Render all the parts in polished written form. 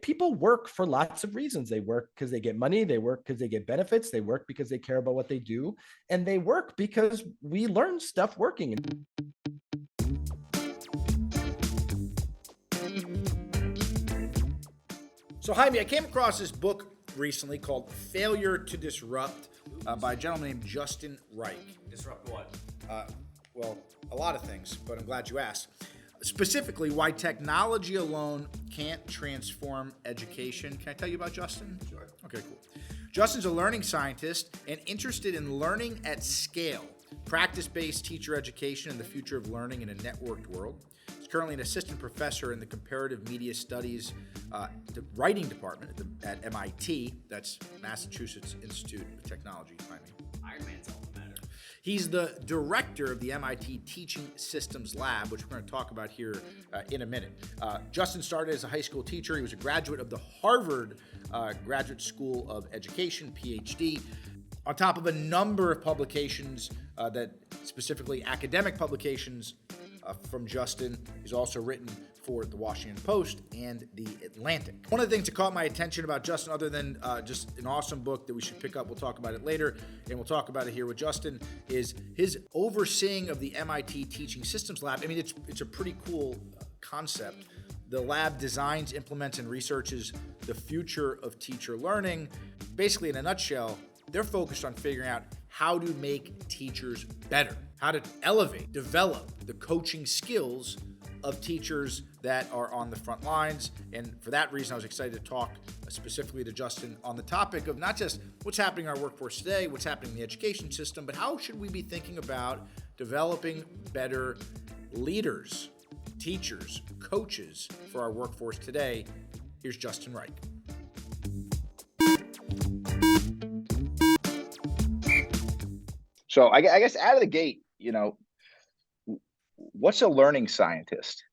people work for lots of reasons. They work because they get money, they work because they get benefits, they work because they care about what they do, and they work because we learn stuff working. So Jaime, I came across this book recently called Failure to Disrupt by a gentleman named Justin Reich. Disrupt what? Well, a lot of things, but I'm glad you asked. Specifically, why technology alone can't transform education. Can I tell you about Justin? Sure. Okay, cool. Justin's a learning scientist and interested in learning at scale, practice-based teacher education, and the future of learning in a networked world. He's currently an assistant professor in the Comparative Media Studies writing department at MIT. That's Massachusetts Institute of Technology. Iron Man's alma mater. He's the director of the MIT Teaching Systems Lab, which we're going to talk about here in a minute. Justin started as a high school teacher. He was a graduate of the Harvard Graduate School of Education, PhD. On top of a number of publications that specifically academic publications from Justin, he's also written for the Washington Post and the Atlantic. One of the things that caught my attention about Justin, other than just an awesome book that we should pick up, we'll talk about it later, and we'll talk about it here with Justin, is his overseeing of the MIT Teaching Systems Lab. I mean, it's a pretty cool concept. The lab designs, implements, and researches the future of teacher learning. Basically, in a nutshell, they're focused on figuring out how to make teachers better, how to elevate, develop the coaching skills of teachers that are on the front lines. And for that reason, I was excited to talk specifically to Justin on the topic of not just what's happening in our workforce today, what's happening in the education system, but how should we be thinking about developing better leaders, teachers, coaches for our workforce today. Here's Justin Reich. So I guess out of the gate, what's a learning scientist?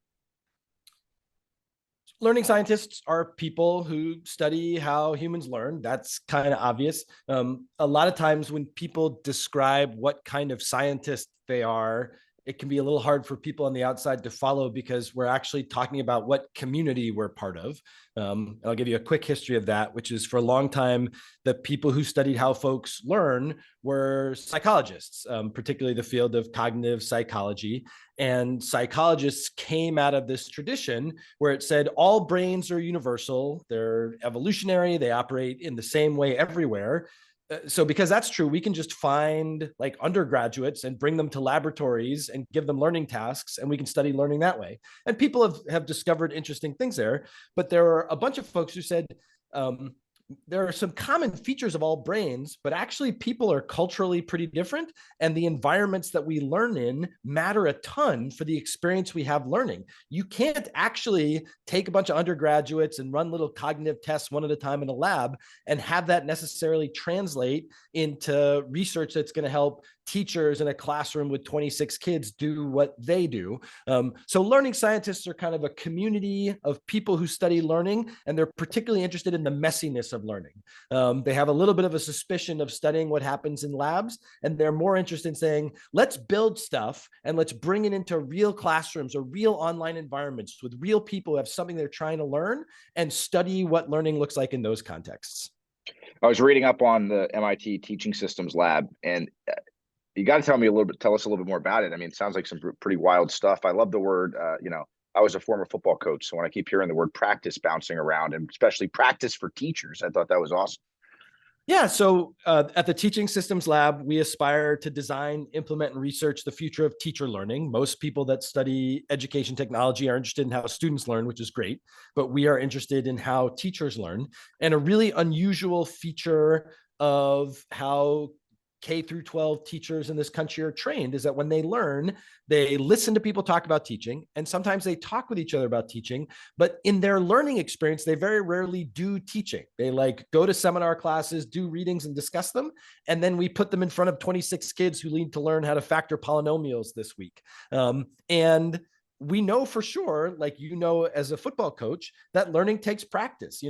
Learning scientists are people who study how humans learn. That's kind of obvious. A lot of times when people describe what kind of scientist they are, it can be a little hard for people on the outside to follow because we're actually talking about what community we're part of. I'll give you a quick history of that, which is for a long time, the people who studied how folks learn were psychologists, particularly the field of cognitive psychology. And psychologists came out of this tradition where it said all brains are universal, they're evolutionary, they operate in the same way everywhere. So because that's true, we can just find like undergraduates and bring them to laboratories and give them learning tasks, and we can study learning that way. And people have discovered interesting things there. But there are a bunch of folks who said, there are some common features of all brains, but actually people are culturally pretty different. And the environments that we learn in matter a ton for the experience we have learning. You can't actually take a bunch of undergraduates and run little cognitive tests one at a time in a lab and have that necessarily translate into research that's going to help teachers in a classroom with 26 kids do what they do. So learning scientists are kind of a community of people who study learning, and they're particularly interested in the messiness of learning. They have a little bit of a suspicion of studying what happens in labs, and they're more interested in saying, let's build stuff and let's bring it into real classrooms or real online environments with real people who have something they're trying to learn and study what learning looks like in those contexts. I was reading up on the MIT Teaching Systems Lab, and you got to tell us a little bit more about it. I mean, it sounds like some pretty wild stuff. I love the word, I was a former football coach. So when I keep hearing the word practice bouncing around, and especially practice for teachers, I thought that was awesome. Yeah, so at the Teaching Systems Lab, we aspire to design, implement, and research the future of teacher learning. Most people that study education technology are interested in how students learn, which is great, but we are interested in how teachers learn. And a really unusual feature of how K through 12 teachers in this country are trained is that when they learn, they listen to people talk about teaching, and sometimes they talk with each other about teaching, but in their learning experience, they very rarely do teaching. They go to seminar classes, do readings and discuss them. And then we put them in front of 26 kids who need to learn how to factor polynomials this week. And we know for sure, as a football coach, that learning takes practice.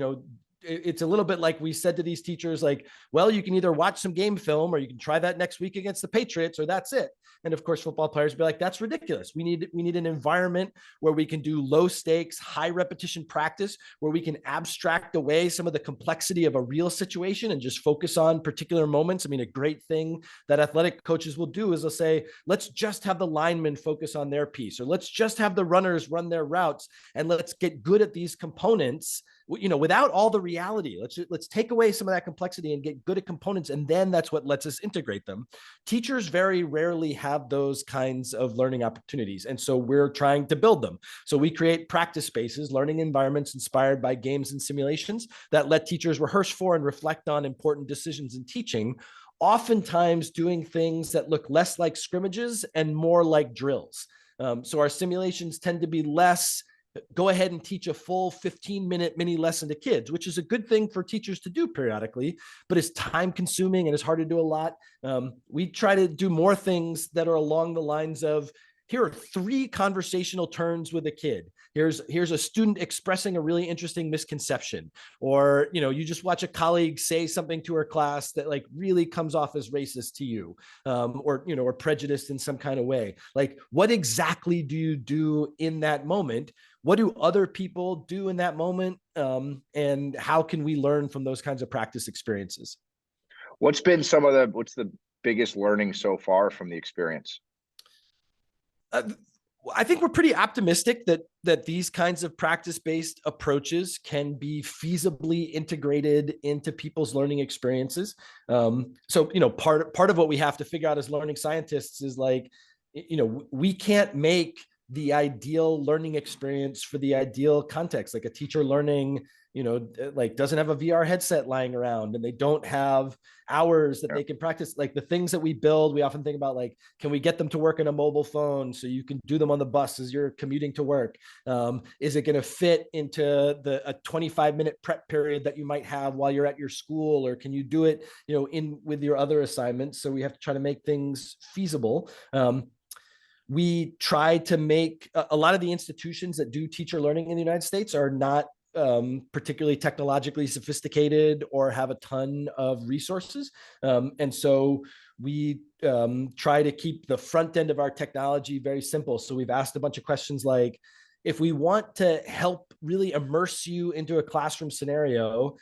it's a little bit like we said to these teachers, like, well, you can either watch some game film or you can try that next week against the Patriots, or that's it. And of course, football players be like, that's ridiculous. We need an environment where we can do low stakes, high repetition practice, where we can abstract away some of the complexity of a real situation and just focus on particular moments. I mean, a great thing that athletic coaches will do is they'll say, let's just have the linemen focus on their piece, or let's just have the runners run their routes, and let's get good at these components, without all the reality. Let's take away some of that complexity and get good at components, and then that's what lets us integrate them. Teachers very rarely have those kinds of learning opportunities, and so we're trying to build them. So we create practice spaces, learning environments inspired by games and simulations that let teachers rehearse for and reflect on important decisions in teaching, oftentimes doing things that look less like scrimmages and more like drills. So our simulations tend to be less go ahead and teach a full 15-minute mini lesson to kids, which is a good thing for teachers to do periodically, but it's time consuming and it's hard to do a lot. We try to do more things that are along the lines of, here are 3 conversational turns with a kid. Here's a student expressing a really interesting misconception, or you just watch a colleague say something to her class that like really comes off as racist to you, or prejudiced in some kind of way. Like, what exactly do you do in that moment? What do other people do in that moment? And how can we learn from those kinds of practice experiences? What's the biggest learning so far from the experience? I think we're pretty optimistic that these kinds of practice-based approaches can be feasibly integrated into people's learning experiences. So, part of what we have to figure out as learning scientists is like, we can't make the ideal learning experience for the ideal context. Like a teacher learning, like doesn't have a VR headset lying around, and they don't have hours that they can practice. Like the things that we build, we often think about like, can we get them to work on a mobile phone so you can do them on the bus as you're commuting to work? Is it going to fit into a 25-minute prep period that you might have while you're at your school, or can you do it, in with your other assignments? So we have to try to make things feasible. We try to make a lot of the institutions that do teacher learning in the United States are not particularly technologically sophisticated or have a ton of resources. And so we try to keep the front end of our technology very simple. So we've asked a bunch of questions like, if we want to help really immerse you into a classroom scenario,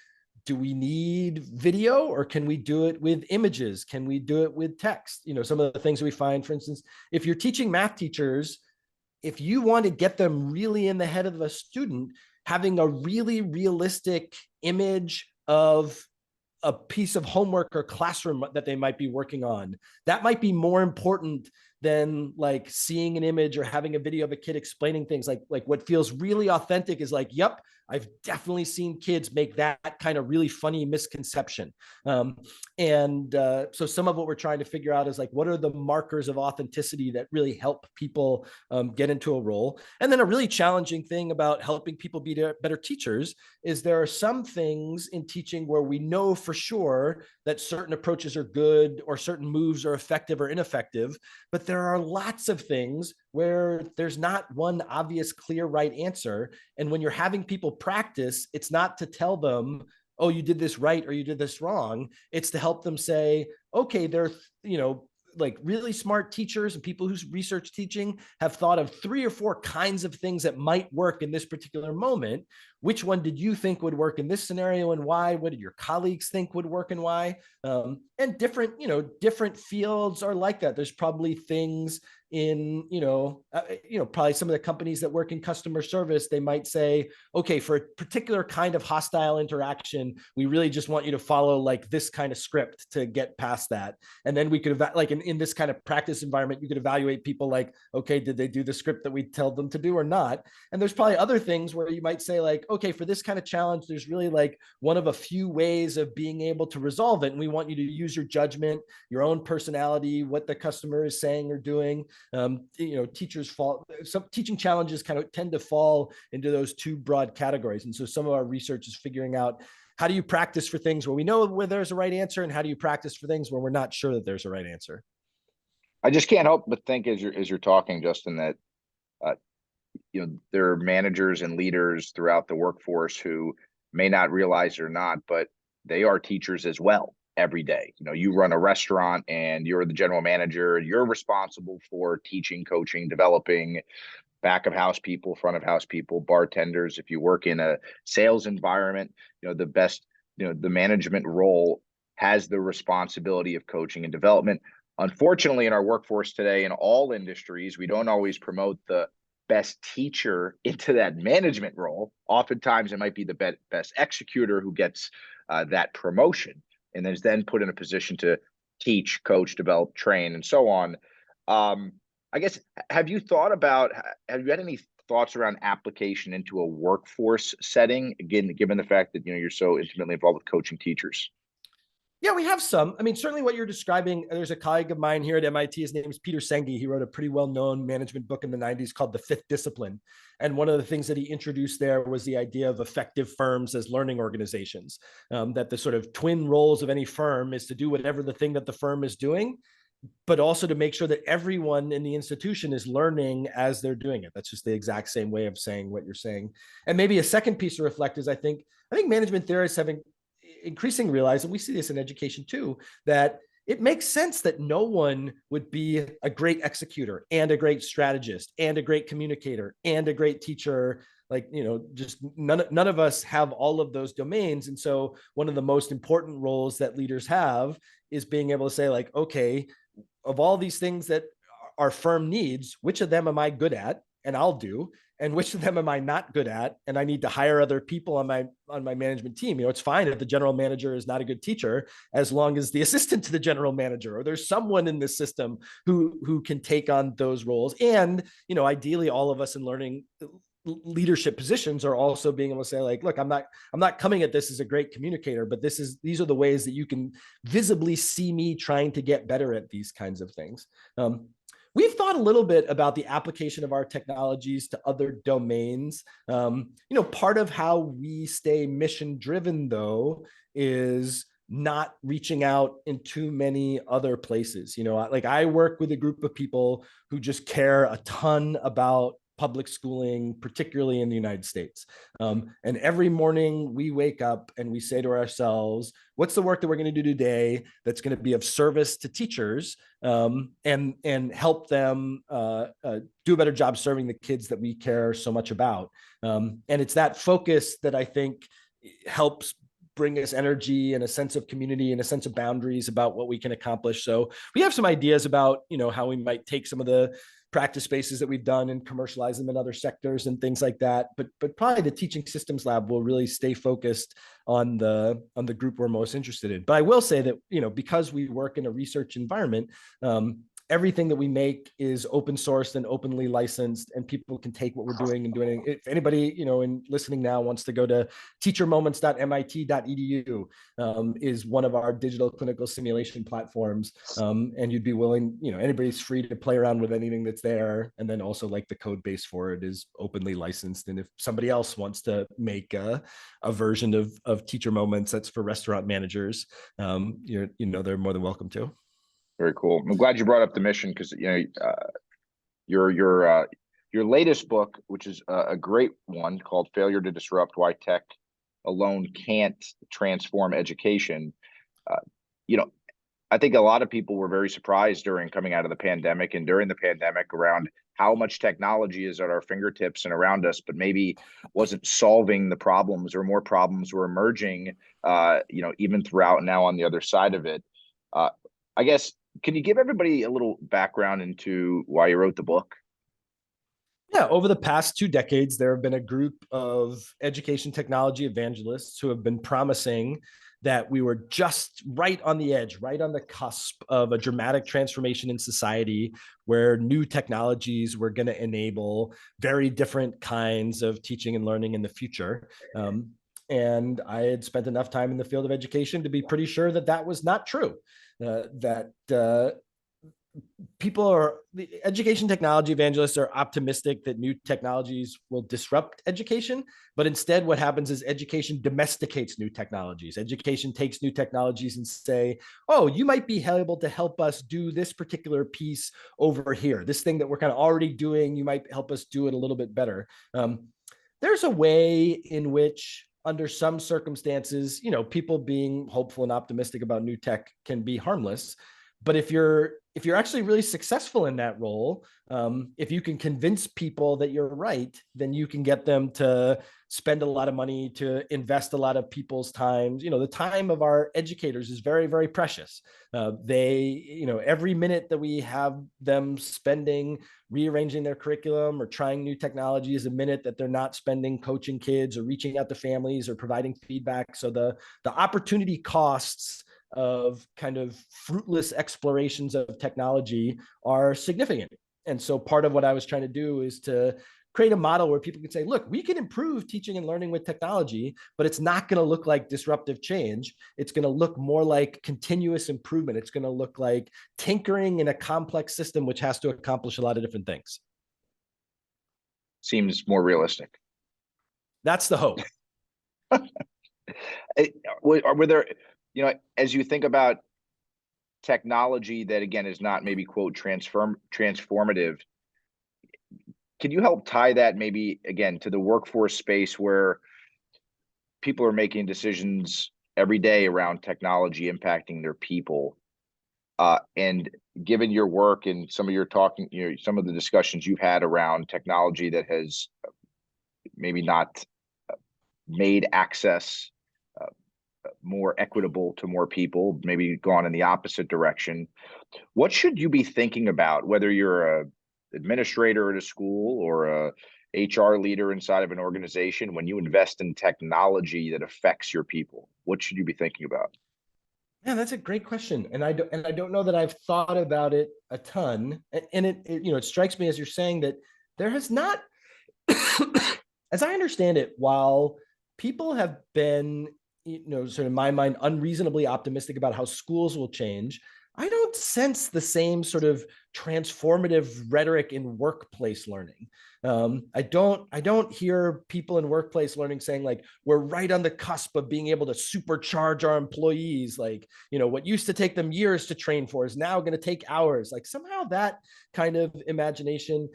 do we need video, or can we do it with images? Can we do it with text? Some of the things we find, for instance, if you're teaching math teachers, if you want to get them really in the head of a student, having a really realistic image of a piece of homework or classroom that they might be working on, that might be more important than like seeing an image or having a video of a kid explaining things. Like what feels really authentic is like, yep, I've definitely seen kids make that kind of really funny misconception. So some of what we're trying to figure out is like, what are the markers of authenticity that really help people get into a role? And then a really challenging thing about helping people be better teachers is there are some things in teaching where we know for sure that certain approaches are good or certain moves are effective or ineffective, but there are lots of things where there's not one obvious, clear, right answer. And when you're having people practice, it's not to tell them, oh, you did this right or you did this wrong. It's to help them say, okay, there are, like really smart teachers and people who research teaching have thought of 3 or 4 kinds of things that might work in this particular moment. Which one did you think would work in this scenario and why? What did your colleagues think would work and why? And different fields are like that. There's probably things in, probably some of the companies that work in customer service, they might say, okay, for a particular kind of hostile interaction, we really just want you to follow like this kind of script to get past that. And then we could, like in this kind of practice environment, you could evaluate people like, okay, did they do the script that we tell them to do or not? And there's probably other things where you might say like, okay, for this kind of challenge, there's really like one of a few ways of being able to resolve it. And we want you to use your judgment, your own personality, what the customer is saying or doing. Some teaching challenges kind of tend to fall into those 2 broad categories. And so some of our research is figuring out, how do you practice for things where we know where there's a right answer, and how do you practice for things where we're not sure that there's a right answer? I just can't help but think as you're talking, Justin, that there are managers and leaders throughout the workforce who may not realize it or not, but they are teachers as well every day. You know, you run a restaurant and you're the general manager, you're responsible for teaching, coaching, developing back of house people, front of house people, bartenders. If you work in a sales environment, you know, the management role has the responsibility of coaching and development. Unfortunately, in our workforce today, in all industries, we don't always promote the best teacher into that management role. Oftentimes, it might be the best executor who gets that promotion and is then put in a position to teach, coach, develop, train, and so on. I guess, have you had any thoughts around application into a workforce setting? Again, given the fact that, you know, you're so intimately involved with coaching teachers. Yeah, we have some. I mean, certainly what you're describing, there's a colleague of mine here at MIT. His name is Peter Senge. He wrote a pretty well-known management book in the 90s called The Fifth Discipline. And one of the things that he introduced there was the idea of effective firms as learning organizations, that the sort of twin roles of any firm is to do whatever the thing that the firm is doing, but also to make sure that everyone in the institution is learning as they're doing it. That's just the exact same way of saying what you're saying. And maybe a second piece to reflect is I think management theorists have increasingly realized, and we see this in education too, that it makes sense that no one would be a great executor and a great strategist and a great communicator and a great teacher. Like, you know, just none of us have all of those domains. And so one of the most important roles that leaders have is being able to say, like, okay, of all these things that our firm needs, which of them am I good at and I'll do, and which of them am I not good at and I need to hire other people on my management team. You know, it's fine if the general manager is not a good teacher, as long as the assistant to the general manager or there's someone in this system who can take on those roles. And, you know, ideally all of us in learning leadership positions are also being able to say, like, look, I'm not coming at this as a great communicator, but these are the ways that you can visibly see me trying to get better at these kinds of things. We've thought a little bit about the application of our technologies to other domains. You know, part of how we stay mission driven, though, is not reaching out in too many other places. You know, like I work with a group of people who just care a ton about public schooling, particularly in the United States. And every morning we wake up and we say to ourselves, what's the work that we're going to do today that's going to be of service to teachers, and help them do a better job serving the kids that we care so much about. And it's that focus that I think helps bring us energy and a sense of community and a sense of boundaries about what we can accomplish. So we have some ideas about, you know, how we might take some of the practice spaces that we've done and commercialize them in other sectors and things like that. But probably the Teaching Systems Lab will really stay focused on the group we're most interested in. But I will say that, you know, because we work in a research environment, everything that we make is open sourced and openly licensed, and people can take what we're doing and doing. If anybody, you know, in listening now wants to go to teachermoments.mit.edu, is one of our digital clinical simulation platforms. And you'd be willing, you know, anybody's free to play around with anything that's there. And then also, like, the code base for it is openly licensed. And if somebody else wants to make a version of Teacher Moments that's for restaurant managers, you know, they're more than welcome to. Very cool. I'm glad you brought up the mission, because, you know, your latest book, which is a great one called "Failure to Disrupt: Why Tech Alone Can't Transform Education." You know, I think a lot of people were very surprised during coming out of the pandemic and during the pandemic around how much technology is at our fingertips and around us, but maybe wasn't solving the problems, or more problems were emerging, you know, even throughout now on the other side of it. I guess, can you give everybody a little background into why you wrote the book? Yeah, over the past 2 decades, there have been a group of education technology evangelists who have been promising that we were just right on the edge, right on the cusp of a dramatic transformation in society where new technologies were going to enable very different kinds of teaching and learning in the future. And I had spent enough time in the field of education to be pretty sure that that was not true. The education technology evangelists are optimistic that new technologies will disrupt education, but instead what happens is education domesticates new technologies. Education takes new technologies and say, oh, you might be able to help us do this particular piece over here. This thing that we're kind of already doing, you might help us do it a little bit better. There's a way in which under some circumstances, people being hopeful and optimistic about new tech can be harmless. But if you're actually really successful in that role, if you can convince people that you're right, then you can get them to spend a lot of money, to invest a lot of people's time. The time of our educators is very, very precious. Every minute that we have them spending rearranging their curriculum or trying new technology is a minute that they're not spending coaching kids or reaching out to families or providing feedback. So the opportunity costs of kind of fruitless explorations of technology are significant. And so part of what I was trying to do is to create a model where people can say, look, we can improve teaching and learning with technology, but it's not going to look like disruptive change. It's going to look more like continuous improvement. It's going to look like tinkering in a complex system, which has to accomplish a lot of different things. Seems more realistic. That's the hope. Were there, as you think about technology that, again, is not maybe quote transformative, can you help tie that maybe again to the workforce space where people are making decisions every day around technology impacting their people? And given your work and some of your talking, some of the discussions you've had around technology that has maybe not made access more equitable to more people, maybe gone in the opposite direction, what should you be thinking about, whether you're a administrator at a school or a HR leader inside of an organization, when you invest in technology that affects your people? What should you be thinking about? Yeah, that's a great question, and I don't know that I've thought about it a ton. And it strikes me as you're saying that there has not, as I understand it, while people have been, sort of in my mind, unreasonably optimistic about how schools will change, I don't sense the same sort of transformative rhetoric in workplace learning. I don't hear people in workplace learning saying like, we're right on the cusp of being able to supercharge our employees. Like, what used to take them years to train for is now going to take hours. Like somehow that kind of imagination.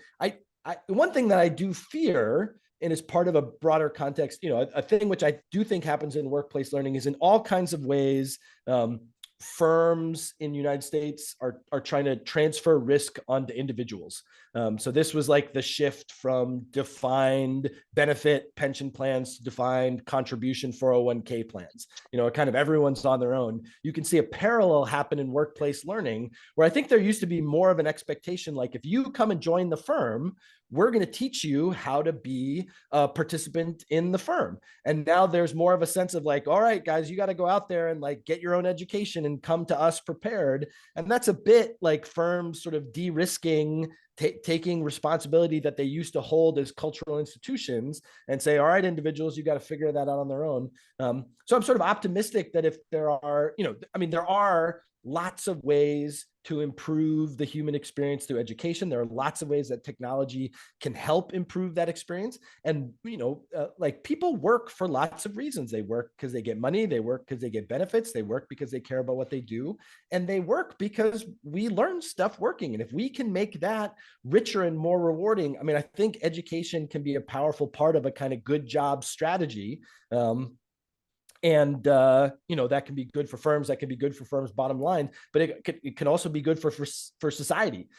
One thing that I do fear, and is part of a broader context, a thing which I do think happens in workplace learning is in all kinds of ways. Firms in the United States are trying to transfer risk onto individuals. So this was like the shift from defined benefit pension plans to defined contribution 401k plans. Kind of everyone's on their own. You can see a parallel happen in workplace learning where I think there used to be more of an expectation, like if you come and join the firm, we're going to teach you how to be a participant in the firm. And now there's more of a sense of like, all right, guys, you got to go out there and like get your own education and come to us prepared. And that's a bit like firms sort of de-risking, taking responsibility that they used to hold as cultural institutions and say, all right, individuals, you got to figure that out on their own. So I'm sort of optimistic that if there are, there are lots of ways to improve the human experience through education. There are lots of ways that technology can help improve that experience. And, like people work for lots of reasons. They work because they get money. They work because they get benefits. They work because they care about what they do. And they work because we learn stuff working. And if we can make that richer and more rewarding, I think education can be a powerful part of a kind of good job strategy. And that can be good for firms. That can be good for firms' bottom line, but it can also be good for society,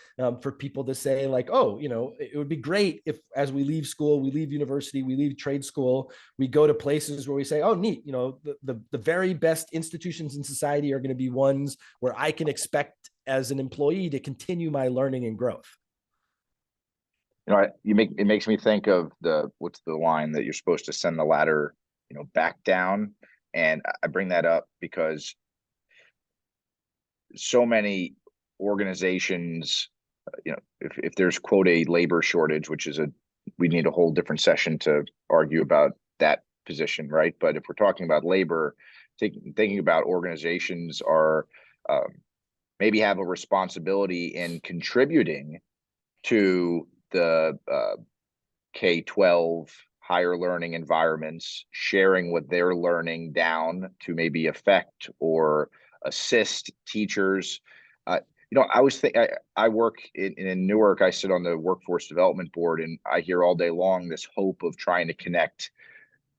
for people to say like, oh, it would be great if, as we leave school, we leave university, we leave trade school, we go to places where we say, oh, neat, the very best institutions in society are going to be ones where I can expect as an employee to continue my learning and growth. It makes me think of what's the line that you're supposed to send the ladder, back down. And I bring that up because so many organizations, if there's quote a labor shortage, which is we need a whole different session to argue about that position, right? But if we're talking about labor, thinking about organizations are maybe have a responsibility in contributing to the K-12 higher learning environments, sharing what they're learning down to maybe affect or assist teachers. I always think I work in Newark. I sit on the workforce development board, and I hear all day long this hope of trying to connect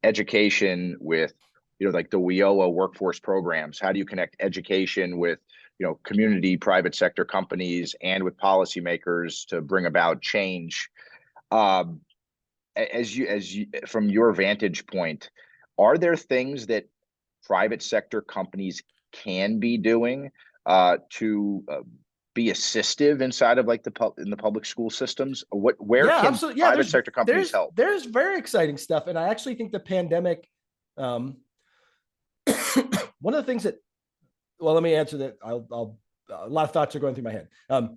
education with, like the WIOA workforce programs? How do you connect education with, community, private sector companies, and with policymakers to bring about change? Um, as you, from your vantage point, are there things that private sector companies can be doing to be assistive inside of like in the public school systems? Where Yeah, can absolutely. Yeah, private sector companies help? there's very exciting stuff, and I actually think the pandemic, um, one of the things that, well, let me answer that. I'll a lot of thoughts are going through my head.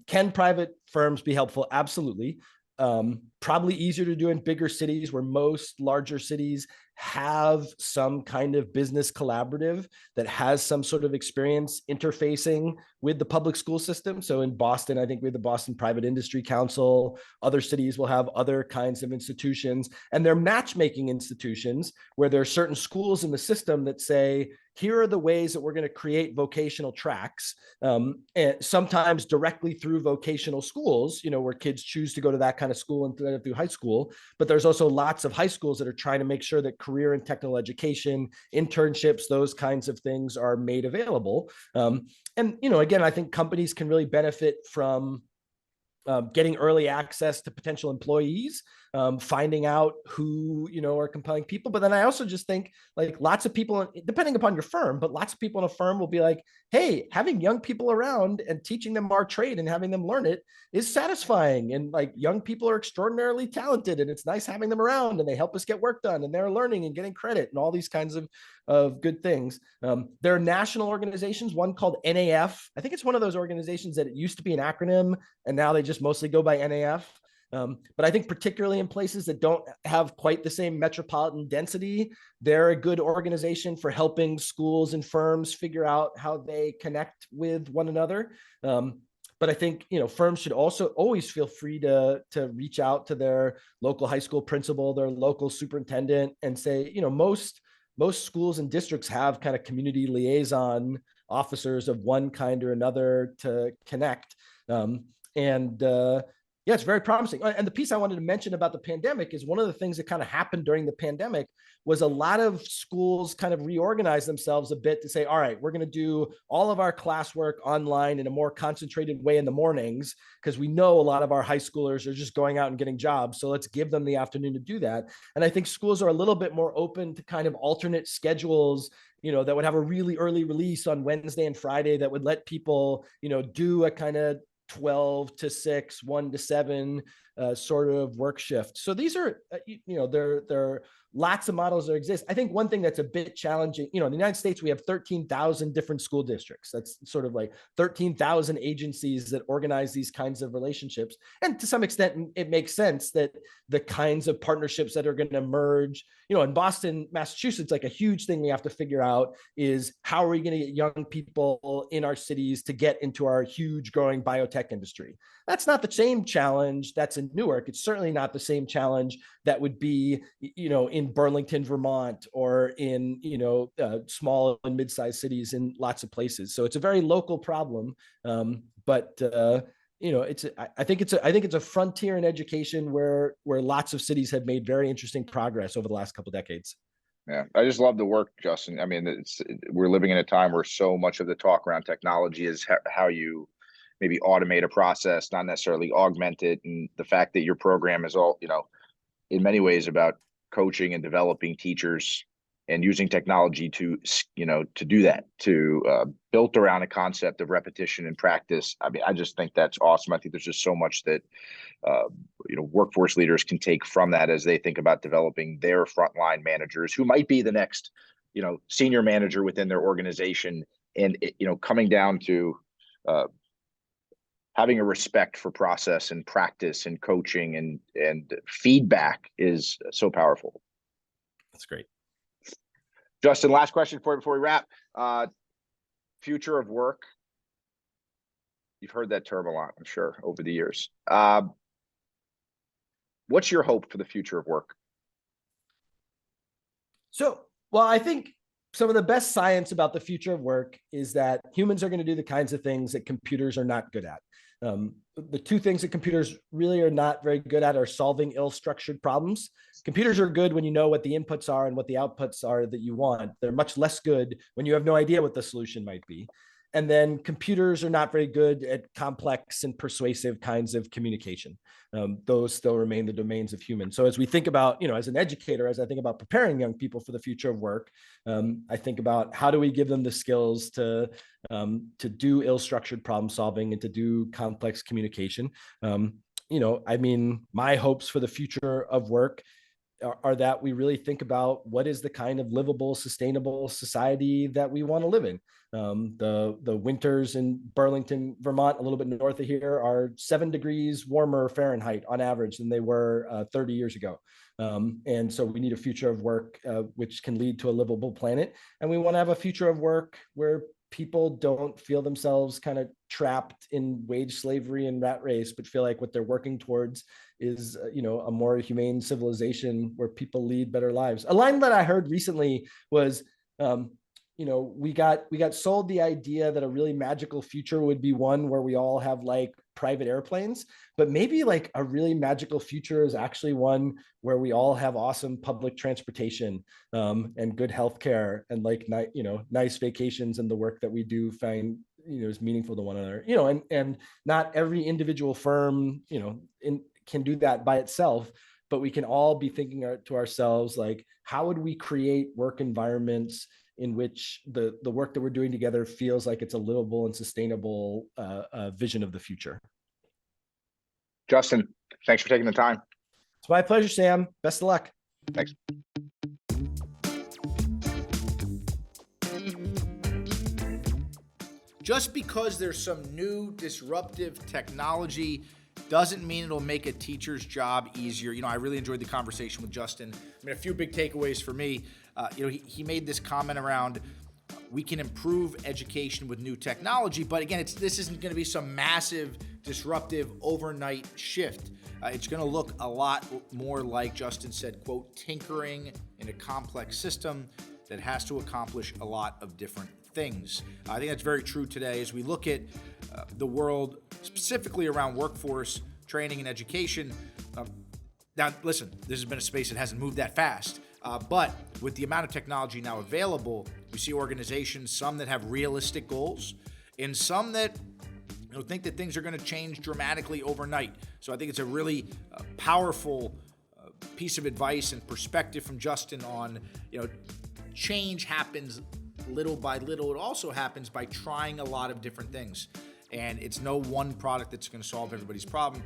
Can private firms be helpful? Absolutely. Probably easier to do in bigger cities where most larger cities have some kind of business collaborative that has some sort of experience interfacing with the public school system. So in Boston, I think we have the Boston Private Industry Council. Other cities will have other kinds of institutions, and they're matchmaking institutions where there are certain schools in the system that say, here are the ways that we're going to create vocational tracks, and sometimes directly through vocational schools, where kids choose to go to that kind of school and through high school. But there's also lots of high schools that are trying to make sure that career and technical education, internships, those kinds of things are made available. And again, I think companies can really benefit from getting early access to potential employees, finding out who are compelling people. But then I also just think, like, lots of people, depending upon your firm, but lots of people in a firm will be like, hey, having young people around and teaching them our trade and having them learn it is satisfying. And like, young people are extraordinarily talented, and it's nice having them around, and they help us get work done, and they're learning and getting credit and all these kinds of good things. There are national organizations, one called NAF. I think it's one of those organizations that it used to be an acronym, and now they just mostly go by NAF. But I think particularly in places that don't have quite the same metropolitan density, they're a good organization for helping schools and firms figure out how they connect with one another. But I think firms should also always feel free to reach out to their local high school principal, their local superintendent, and say, most schools and districts have kind of community liaison officers of one kind or another to connect. And yeah, it's very promising. And the piece I wanted to mention about the pandemic is one of the things that kind of happened during the pandemic was a lot of schools kind of reorganized themselves a bit to say, all right, we're going to do all of our classwork online in a more concentrated way in the mornings, because we know a lot of our high schoolers are just going out and getting jobs. So let's give them the afternoon to do that. And I think schools are a little bit more open to kind of alternate schedules, that would have a really early release on Wednesday and Friday that would let people, do a kind of 12 to 6, 1 to 7 sort of work shift. So these are, there are lots of models that exist. I think one thing that's a bit challenging, in the United States, we have 13,000 different school districts. That's sort of like 13,000 agencies that organize these kinds of relationships. And to some extent, it makes sense that the kinds of partnerships that are going to emerge, in Boston, Massachusetts, like a huge thing we have to figure out is how are we going to get young people in our cities to get into our huge growing biotech industry? That's not the same challenge that's in Newark. It's certainly not the same challenge that would be, in Burlington, Vermont, or in, small and mid-sized cities in lots of places. So it's a very local problem. But I think it's a frontier in education where lots of cities have made very interesting progress over the last couple of decades. Yeah, I just love the work, Justin. I mean, we're living in a time where so much of the talk around technology is how you maybe automate a process, not necessarily augment it. And the fact that your program is all, in many ways about coaching and developing teachers and using technology to do that, built around a concept of repetition and practice. I mean, I just think that's awesome. I think there's just so much that workforce leaders can take from that as they think about developing their frontline managers, who might be the next senior manager within their organization. And coming down to having a respect for process and practice and coaching and feedback is so powerful. That's great. Justin, last question for you before we wrap. Future of work. You've heard that term a lot, I'm sure, over the years. What's your hope for the future of work? Well, I think some of the best science about the future of work is that humans are going to do the kinds of things that computers are not good at. the two things that computers really are not very good at are solving ill-structured problems. Computers are good when you know what the inputs are and what the outputs are that you want. They're much less good when you have no idea what the solution might be. And then computers are not very good at complex and persuasive kinds of communication. Those still remain the domains of humans. So as we think about, as an educator, as I think about preparing young people for the future of work, I think about how do we give them the skills to do ill-structured problem solving and to do complex communication. My hopes for the future of work are that we really think about what is the kind of livable, sustainable society that we want to live in. The winters in Burlington, Vermont, a little bit north of here, are 7 degrees warmer Fahrenheit on average than they were 30 years ago. And so we need a future of work which can lead to a livable planet. And we want to have a future of work where people don't feel themselves kind of trapped in wage slavery and rat race, but feel like what they're working towards is, a more humane civilization where people lead better lives. A line that I heard recently was, we got sold the idea that a really magical future would be one where we all have like private airplanes, but maybe like a really magical future is actually one where we all have awesome public transportation and good healthcare and like nice vacations, and the work that we do find is meaningful to one another. And not every individual firm can do that by itself, but we can all be thinking to ourselves, like, how would we create work environments in which the work that we're doing together feels like it's a livable and sustainable vision of the future. Justin, thanks for taking the time. It's my pleasure, Sam. Best of luck. Thanks. Just because there's some new disruptive technology doesn't mean it'll make a teacher's job easier. I really enjoyed the conversation with Justin. A few big takeaways for me. He made this comment around we can improve education with new technology, but again, this isn't going to be some massive, disruptive, overnight shift. It's going to look a lot more like Justin said, quote, tinkering in a complex system that has to accomplish a lot of different things. I think that's very true today as we look at the world specifically around workforce training and education. Now, listen, this has been a space that hasn't moved that fast. But with the amount of technology now available, we see organizations, some that have realistic goals and some that think that things are going to change dramatically overnight. So I think it's a really powerful piece of advice and perspective from Justin on, change happens little by little. It also happens by trying a lot of different things. And it's no one product that's going to solve everybody's problem.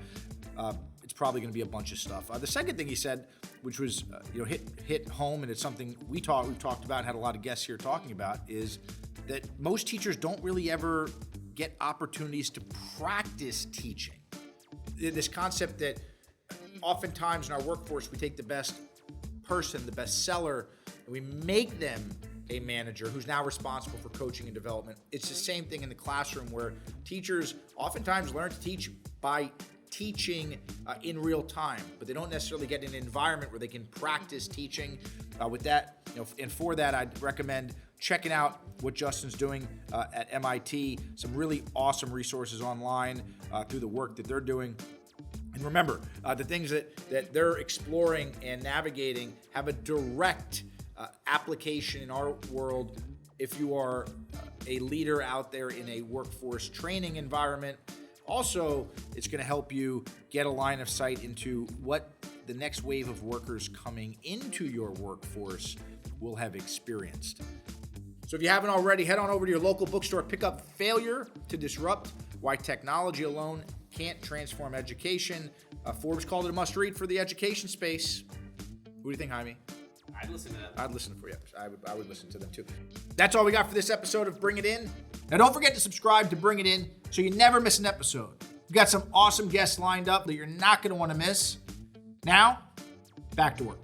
It's probably going to be a bunch of stuff. The second thing he said, which was hit home, and it's something we've talked about and had a lot of guests here talking about, is that most teachers don't really ever get opportunities to practice teaching. This concept that oftentimes in our workforce we take the best person, the best seller, and we make them a manager who's now responsible for coaching and development. It's the same thing in the classroom where teachers oftentimes learn to teach by teaching in real time, but they don't necessarily get an environment where they can practice teaching. With that, and for that, I'd recommend checking out what Justin's doing at MIT. Some really awesome resources online through the work that they're doing. And remember, the things that they're exploring and navigating have a direct application in our world if you are a leader out there in a workforce training environment. Also, it's going to help you get a line of sight into what the next wave of workers coming into your workforce will have experienced. So if you haven't already, head on over to your local bookstore, pick up Failure to Disrupt: Why Technology Alone Can't Transform Education. Forbes called it a must-read for the education space. What do you think, Jaime? I'd listen to that. I'd listen for you. I would listen to them too. That's all we got for this episode of Bring It In. Now don't forget to subscribe to Bring It In so you never miss an episode. We've got some awesome guests lined up that you're not going to want to miss. Now, back to work.